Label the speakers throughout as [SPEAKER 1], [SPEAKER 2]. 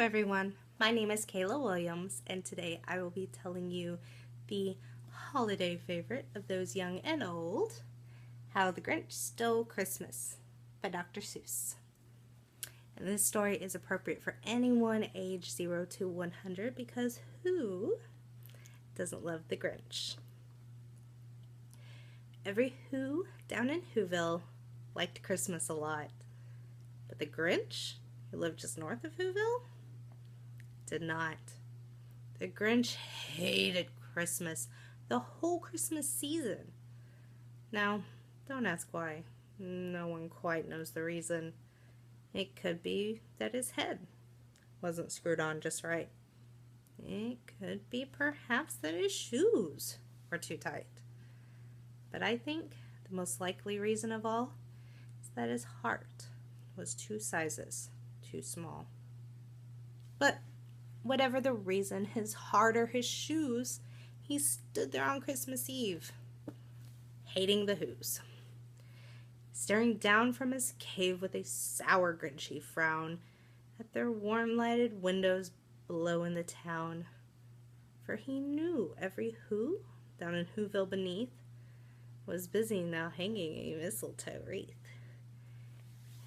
[SPEAKER 1] everyone, my name is Kayla Williams, and today I will be telling you the holiday favorite of those young and old, How the Grinch Stole Christmas by Dr. Seuss. And this story is appropriate for anyone age 0 to 100 because who doesn't love the Grinch? Every who down in Whoville liked Christmas a lot, but the Grinch, who lived just north of Whoville, did not. The Grinch hated Christmas, the whole Christmas season. Now, don't ask why. No one quite knows the reason. It could be that his head wasn't screwed on just right. It could be perhaps that his shoes were too tight. But I think the most likely reason of all is that his heart was 2 sizes too small. But whatever the reason, his heart or his shoes, he stood there on Christmas Eve, hating the Whos, staring down from his cave with a sour, grinchy frown at their warm-lighted windows below in the town. For he knew every Who down in Whoville beneath was busy now hanging a mistletoe wreath.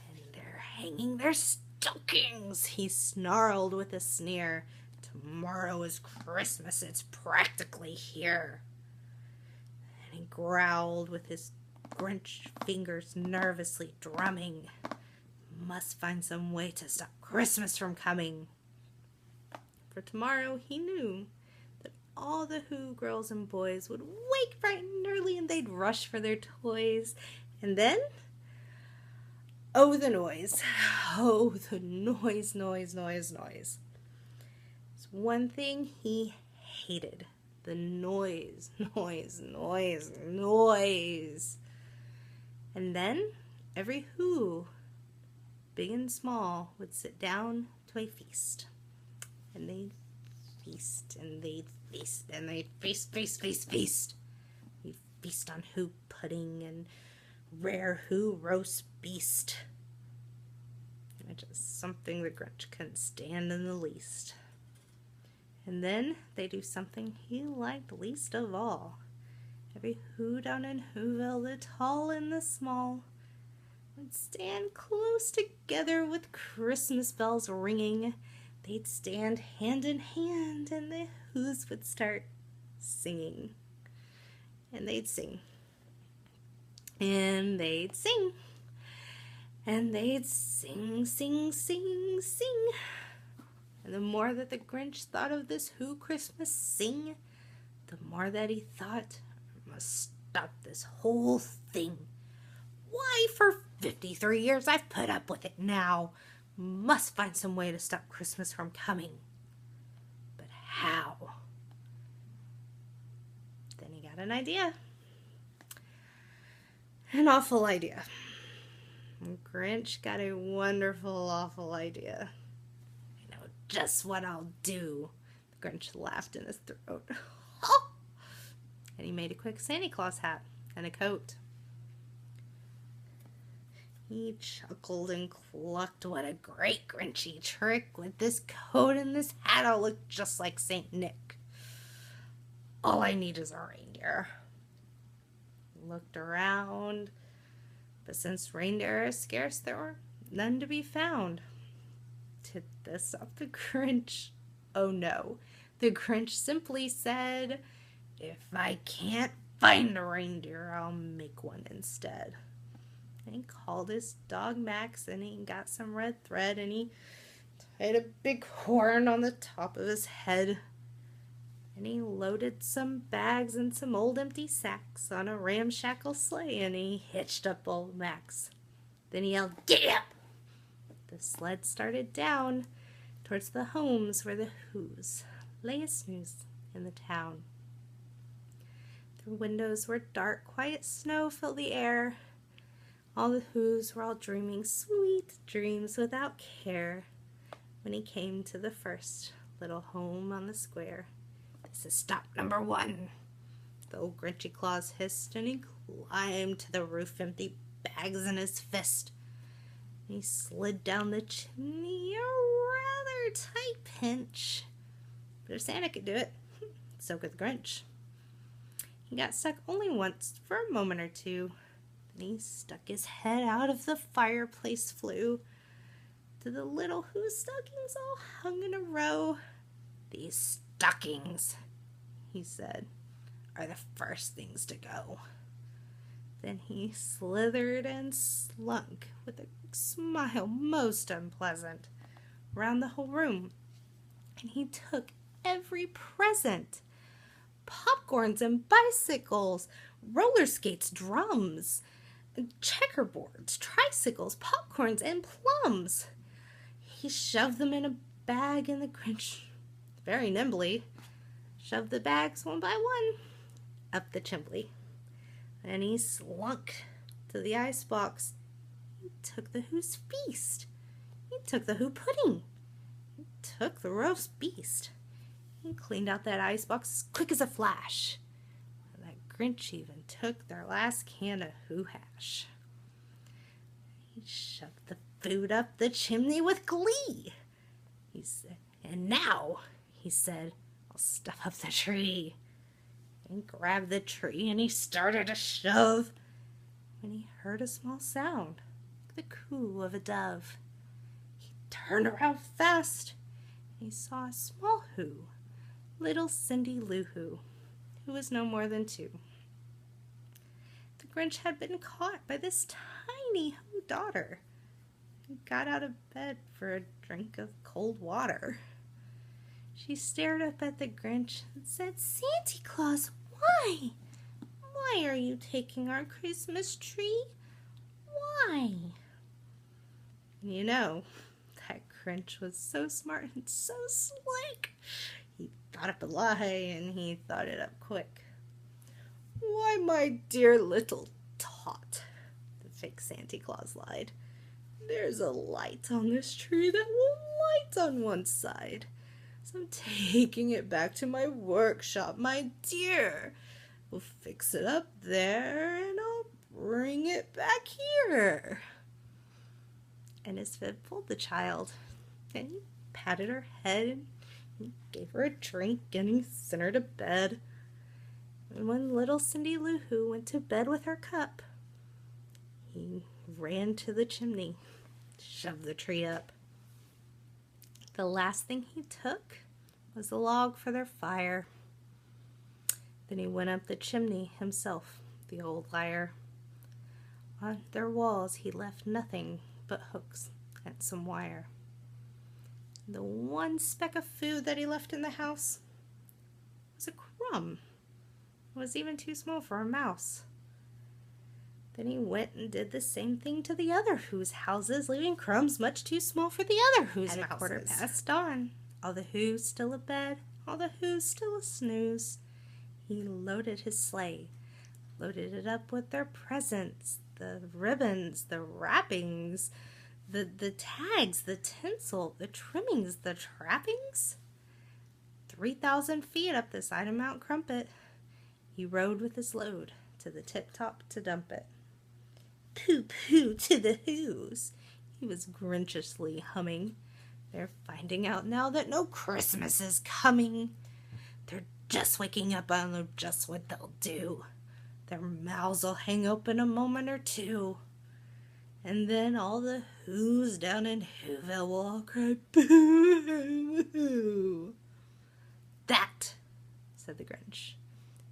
[SPEAKER 1] And they're hanging their stockings, he snarled with a sneer. Tomorrow is Christmas, it's practically here. And he growled with his Grinch fingers nervously drumming. Must find some way to stop Christmas from coming. For tomorrow he knew that all the Who girls and boys would wake bright and early and they'd rush for their toys. And then, oh, the noise. Oh, the noise. It's one thing he hated. The noise. And then, every Who, big and small, would sit down to a feast. And they'd feast, and they'd feast, and they'd feast. We'd feast on Who pudding and rare Who roast beast. Which is something the Grinch couldn't stand in the least. And then they do something he liked least of all. Every Who down in Whoville, the tall and the small, would stand close together with Christmas bells ringing. They'd stand hand in hand, and the Whos would start singing. And they'd sing. And they'd sing. And they'd sing. And the more that the Grinch thought of this Who Christmas sing, the more that he thought, I must stop this whole thing. Why, for 53 years I've put up with it now. Must find some way to stop Christmas from coming. But how? Then he got an idea. An awful idea. Grinch got a wonderful, awful idea. I know just what I'll do. The Grinch laughed in his throat. And he made a quick Santa Claus hat and a coat. He chuckled and clucked. What a great Grinchy trick. With this coat and this hat, I'll look just like Saint Nick. All I need is a reindeer. He looked around, but since reindeer are scarce, there were none to be found. Did this stop the Grinch? Oh no. The Grinch simply said, if I can't find a reindeer, I'll make one instead. And he called his dog Max, and he got some red thread, and he tied a big horn on the top of his head. And he loaded some bags and some old empty sacks on a ramshackle sleigh, and he hitched up old Max. Then he yelled, "Giddy up!" The sled started down towards the homes where the Whos lay a snooze in the town. The windows were dark, quiet snow filled the air. All the Whos were all dreaming sweet dreams without care when he came to the first little home on the square. This is stop number 1. The old Grinchy Claus hissed, and he climbed to the roof, empty bags in his fist. He slid down the chimney a rather tight pinch. But if Santa could do it, so could the Grinch. He got stuck only once for a moment or two. Then he stuck his head out of the fireplace flue to the little Who's stockings all hung in a row. "These stockings," he said, "are the first things to go." Then he slithered and slunk with a smile most unpleasant around the whole room. And he took every present: popcorns and bicycles, roller skates, drums, checkerboards, tricycles, popcorns, and plums. He shoved them in a bag, and the Grinch, very nimbly, shoved the bags one by one up the chimney. And he slunk to the icebox. He took the Who's feast. He took the Who pudding. He took the roast beast. He cleaned out that icebox as quick as a flash. And that Grinch even took their last can of Who hash. He shoved the food up the chimney with glee. He said, "And now," he said, "I'll stuff up the tree." And grabbed the tree and he started to shove when he heard a small sound, like the coo of a dove. He turned around fast and he saw a small Who, little Cindy Lou Who was no more than 2. The Grinch had been caught by this tiny Who daughter and got out of bed for a drink of cold water. She stared up at the Grinch and said, "Santa Claus, why? Why are you taking our Christmas tree? Why?" And you know, that Grinch was so smart and so slick. He thought up a lie, and he thought it up quick. "Why, my dear little tot," the fake Santa Claus lied, "there's a light on this tree that won't light on one side. So I'm taking it back to my workshop, my dear. We'll fix it up there, and I'll bring it back here." And his fib pulled the child, and he patted her head, and he gave her a drink, and he sent her to bed. And when little Cindy Lou Who went to bed with her cup, he ran to the chimney, shoved the tree up. The last thing he took was a log for their fire. Then he went up the chimney himself, the old liar. On their walls he left nothing but hooks and some wire. The one speck of food that he left in the house was a crumb. It was even too small for a mouse. Then he went and did the same thing to the other Who's houses, leaving crumbs much too small for the other Who's mouses. At dawn, all the Who's still abed, all the Who's still a snooze. He loaded his sleigh, loaded it up with their presents, the ribbons, the wrappings, the tags, the tinsel, the trimmings, the trappings. 3,000 feet up the side of Mount Crumpet, he rode with his load to the tip-top to dump it. "Pooh-pooh to the Who's," he was grinchiously humming. "They're finding out now that no Christmas is coming. They're just waking up. I know just what they'll do. Their mouths will hang open a moment or two. And then all the Who's down in Whoville will all cry, 'Boo-hoo!'" "That," said the Grinch,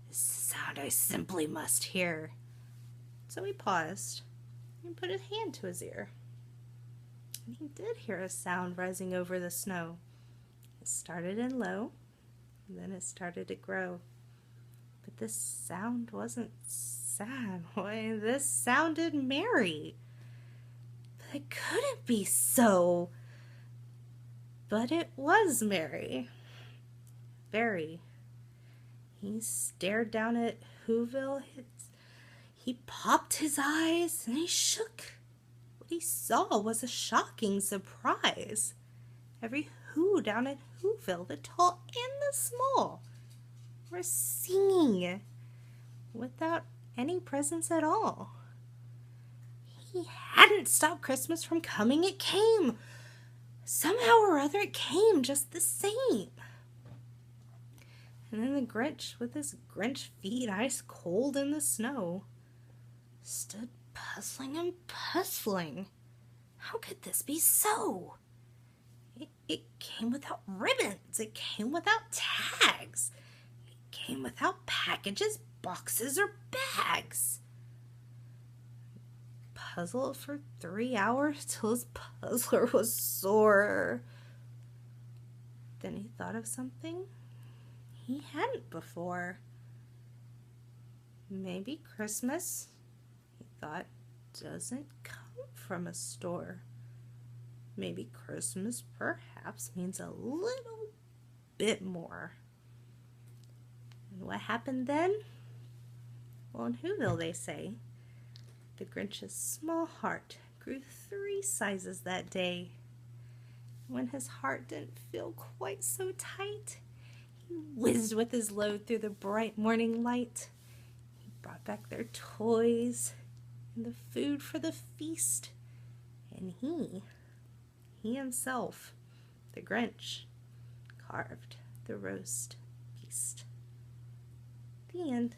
[SPEAKER 1] "is the sound I simply must hear." So he paused and put his hand to his ear. And he did hear a sound rising over the snow. It started in low, and then it started to grow. But this sound wasn't sad. Why, this sounded merry. But it couldn't be so. But it was merry. Very. He stared down at Whoville. He popped his eyes and he shook. What he saw was a shocking surprise. Every Who down at Whoville, the tall and the small, were singing without any presents at all. He hadn't stopped Christmas from coming. It came. somehow or other it came just the same. And then the Grinch, with his Grinch feet ice cold in the snow, stood puzzling and puzzling. How could this be so? It came without ribbons. It came without tags. It came without packages, boxes, or bags. Puzzled for 3 hours till his puzzler was sore. Then he thought of something he hadn't before. Maybe Christmas, he thought, doesn't come from a store. Maybe Christmas perhaps means a little bit more. And what happened then? Well, in Whoville, they say, the Grinch's small heart grew 3 sizes that day. When his heart didn't feel quite so tight, he whizzed with his load through the bright morning light. He brought back their toys and the food for the feast. And he himself, the Grinch, carved the roast feast. The end.